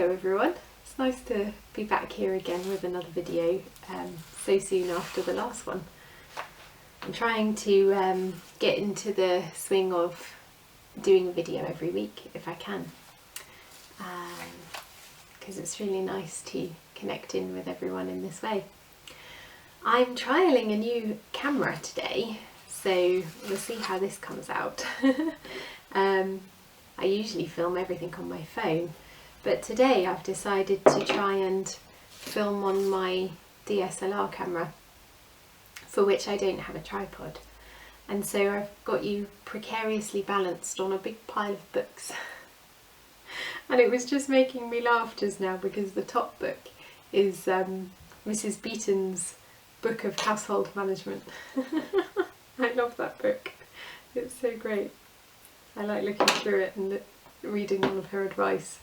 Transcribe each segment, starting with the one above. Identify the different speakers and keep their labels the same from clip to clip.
Speaker 1: Hello everyone, it's nice to be back here again with another video so soon after the last one. I'm trying to get into the swing of doing a video every week if I can, because it's really nice to connect in with everyone in this way. I'm trialling a new camera today, so we'll see how this comes out. I usually film everything on my phone, but today I've decided to try and film on my DSLR camera, for which I don't have a tripod. And so I've got you precariously balanced on a big pile of books. And it was just making me laugh just now because the top book is Mrs. Beeton's Book of Household Management. I love that book. It's so great. I like looking through it and reading all of her advice.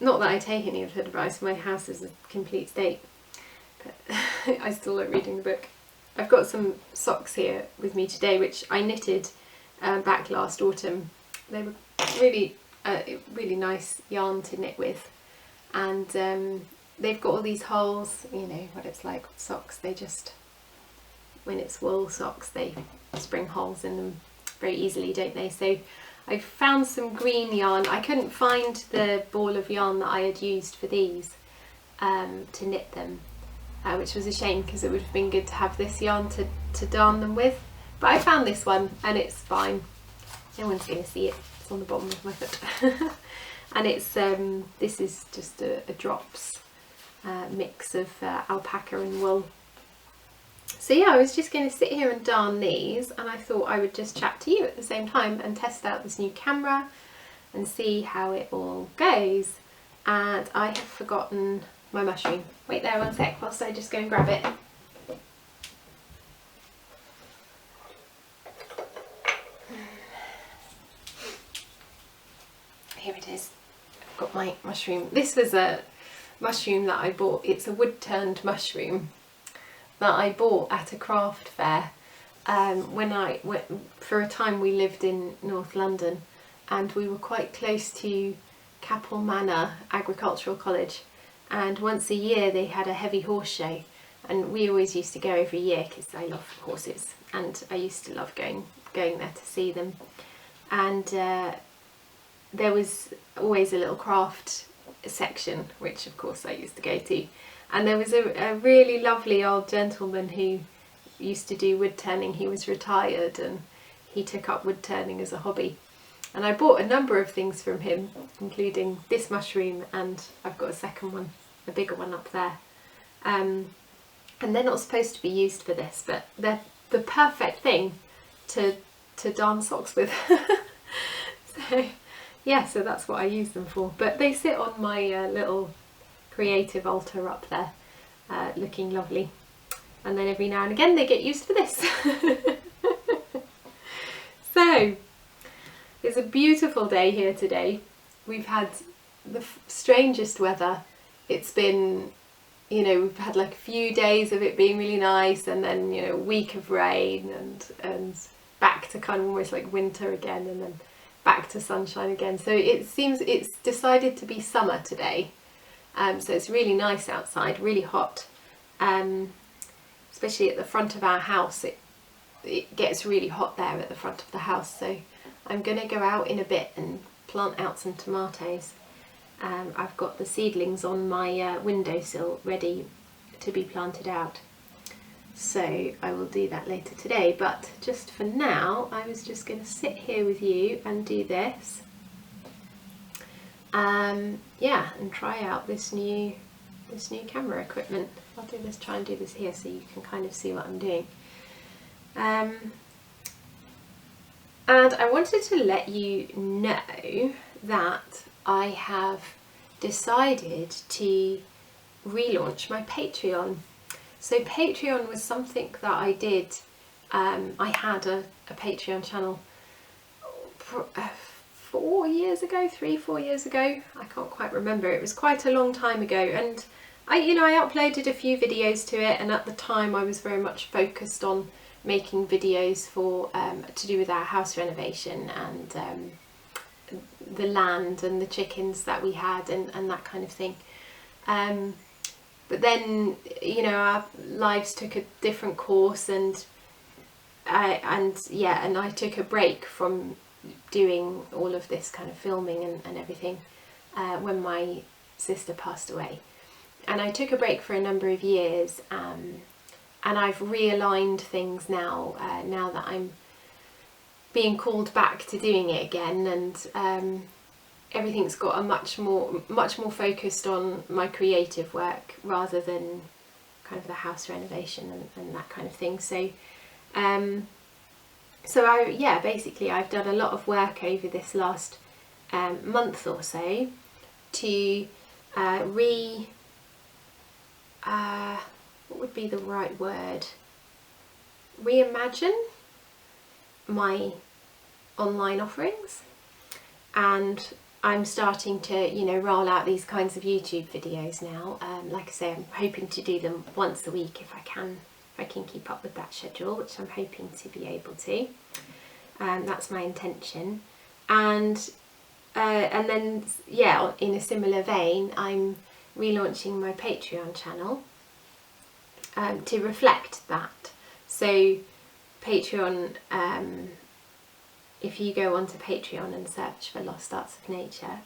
Speaker 1: Not that I take any of her advice, my house is a complete state, but I still like reading the book. I've got some socks here with me today which I knitted back last autumn. They were really nice yarn to knit with, and they've got all these holes. You know what it's like with socks, they just, when it's wool socks, they spring holes in them very easily, don't they? So I found some green yarn. I couldn't find the ball of yarn that I had used for these to knit them, which was a shame because it would have been good to have this yarn to darn them with. But I found this one and it's fine. No one's going to see it. It's on the bottom of my foot. And it's this is just a drops mix of alpaca and wool. So yeah, I was just going to sit here and darn these, and I thought I would just chat to you at the same time and test out this new camera and see how it all goes. And I have forgotten my mushroom. Wait there one sec whilst I just go and grab it. Here it is. I've got my mushroom. This was a mushroom that I bought. It's a wood-turned mushroom that I bought at a craft fair when I went, for a time we lived in North London and we were quite close to Capel Manor Agricultural College, and once a year they had a heavy horse show, and we always used to go every year because I love horses and I used to love going there to see them. And there was always a little craft section which of course I used to go to. And there was a really lovely old gentleman who used to do wood turning. He was retired and he took up wood turning as a hobby. And I bought a number of things from him, including this mushroom, and I've got a second one, a bigger one up there. And they're not supposed to be used for this, but they're the perfect thing to darn socks with. So yeah, so that's what I use them for. But they sit on my little creative altar up there, looking lovely, and then every now and again they get used for this. So it's a beautiful day here today. We've had the strangest weather. It's been, you know, we've had like a few days of it being really nice, and then, you know, a week of rain, and back to kind of almost like winter again, and then back to sunshine again. So it seems it's decided to be summer today. So it's really nice outside, really hot, especially at the front of our house. It gets really hot there at the front of the house, so I'm going to go out in a bit and plant out some tomatoes. I've got the seedlings on my windowsill ready to be planted out, so I will do that later today. But just for now, I was just going to sit here with you and do this. Yeah, and try out this new camera equipment. I'll try and do this here so you can kind of see what I'm doing. And I wanted to let you know that I have decided to relaunch my Patreon. So Patreon was something that I did. I had a Patreon channel 4 years ago, 3-4 years ago, I can't quite remember. It was quite a long time ago, and I uploaded a few videos to it, and at the time I was very much focused on making videos for to do with our house renovation and the land and the chickens that we had and that kind of thing. But then, you know, our lives took a different course, and I took a break from doing all of this kind of filming and everything when my sister passed away. And I took a break for a number of years, and I've realigned things now, now that I'm being called back to doing it again, and everything's got a much more focused on my creative work rather than kind of the house renovation and that kind of thing. So basically I've done a lot of work over this last month or so to what would be the right word? Reimagine my online offerings, and I'm starting to, you know, roll out these kinds of YouTube videos now. Like I say, I'm hoping to do them once a week if I can keep up with that schedule, which I'm hoping to be able to. That's my intention. And then, yeah, in a similar vein, I'm relaunching my Patreon channel to reflect that. So Patreon, if you go onto Patreon and search for Lost Arts of Nature,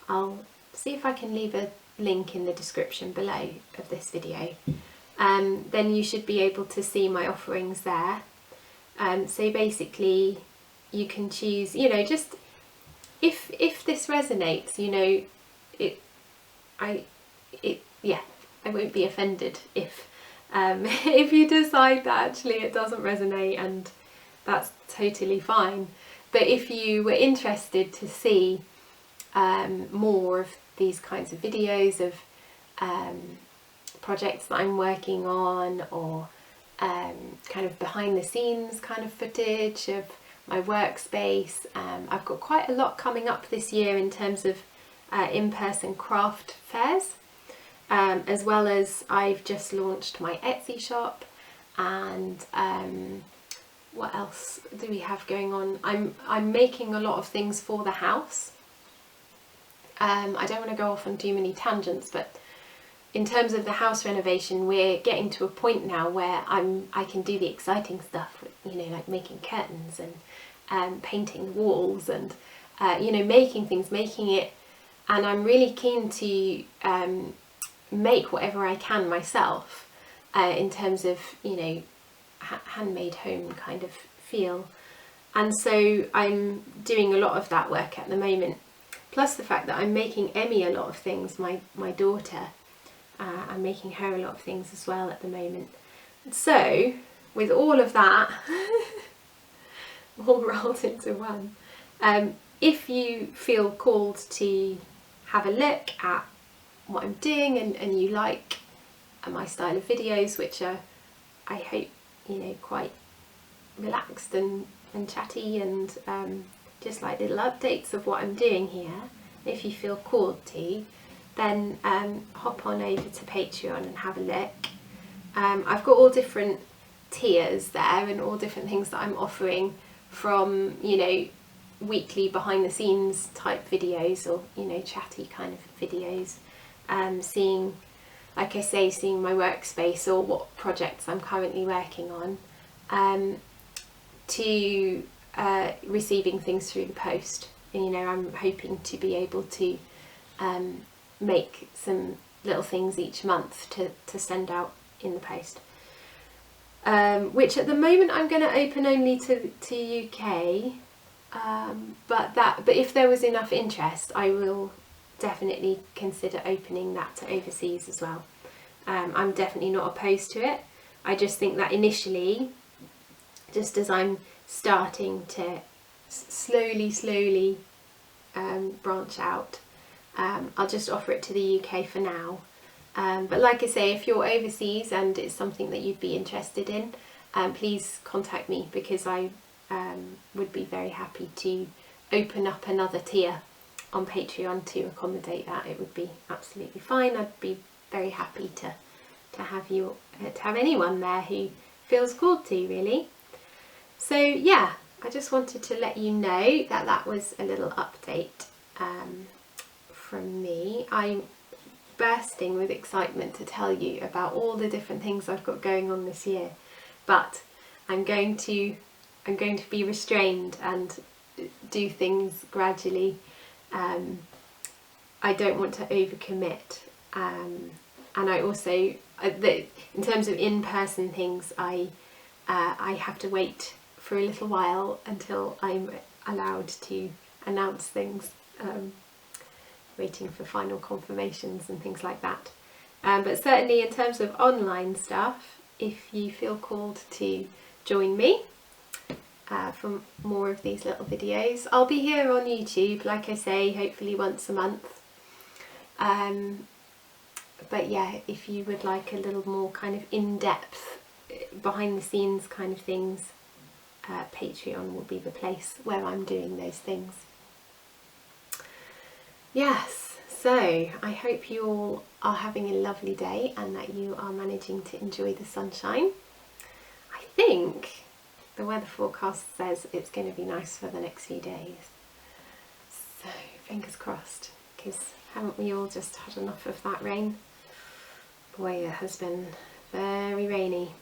Speaker 1: I'll see if I can leave a link in the description below of this video. Then you should be able to see my offerings there. So basically you can choose, you know, just if this resonates, you know, I won't be offended if if you decide that actually it doesn't resonate, and that's totally fine. But if you were interested to see more of these kinds of videos of projects that I'm working on, or kind of behind the scenes kind of footage of my workspace, I've got quite a lot coming up this year in terms of in-person craft fairs, as well as I've just launched my Etsy shop, and what else do we have going on? I'm making a lot of things for the house. I don't want to go off on too many tangents, but in terms of the house renovation, we're getting to a point now where I can do the exciting stuff, you know, like making curtains and painting the walls, and you know, making it, and I'm really keen to make whatever I can myself in terms of, you know, handmade home kind of feel. And so I'm doing a lot of that work at the moment, plus the fact that I'm making Emmy a lot of things, my daughter. I'm making her a lot of things as well at the moment. So with all of that all rolled into one, if you feel called to have a look at what I'm doing, and you like my style of videos, which are, I hope, you know, quite relaxed and chatty, and just like little updates of what I'm doing here, if you feel called to, then hop on over to Patreon and have a look. I've got all different tiers there, and all different things that I'm offering, from, you know, weekly behind the scenes type videos, or, you know, chatty kind of videos, seeing, like I say, seeing my workspace or what projects I'm currently working on, to receiving things through the post. And, you know, I'm hoping to be able to make some little things each month to send out in the post, which at the moment I'm going to open only to UK, but if there was enough interest, I will definitely consider opening that to overseas as well. I'm definitely not opposed to it. I just think that initially, just as I'm starting to slowly branch out, I'll just offer it to the UK for now. But like I say, if you're overseas and it's something that you'd be interested in, please contact me, because I would be very happy to open up another tier on Patreon to accommodate that. It would be absolutely fine. I'd be very happy to have anyone there who feels called to, really. So yeah, I just wanted to let you know that that was a little update from me. I'm bursting with excitement to tell you about all the different things I've got going on this year, but I'm going to be restrained and do things gradually. I don't want to overcommit, and I also, in terms of in-person things, I have to wait for a little while until I'm allowed to announce things, waiting for final confirmations and things like that. But certainly in terms of online stuff, if you feel called to join me for more of these little videos, I'll be here on YouTube, like I say, hopefully once a month. But yeah, if you would like a little more kind of in-depth, behind the scenes kind of things, Patreon will be the place where I'm doing those things. Yes, so I hope you all are having a lovely day and that you are managing to enjoy the sunshine. I think the weather forecast says it's going to be nice for the next few days. So fingers crossed, because haven't we all just had enough of that rain? Boy, it has been very rainy.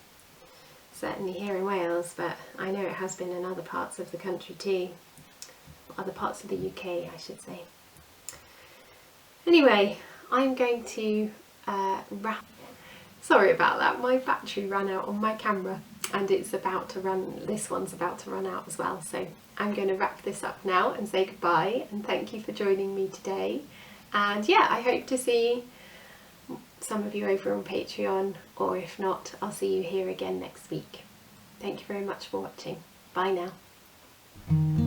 Speaker 1: Certainly here in Wales, but I know it has been in other parts of the country too. Other parts of the UK, I should say. Anyway, I'm going to wrap. Sorry about that, my battery ran out on my camera and it's about to run, this one's about to run out as well. So I'm going to wrap this up now and say goodbye and thank you for joining me today. And yeah, I hope to see some of you over on Patreon, or if not, I'll see you here again next week. Thank you very much for watching. Bye now.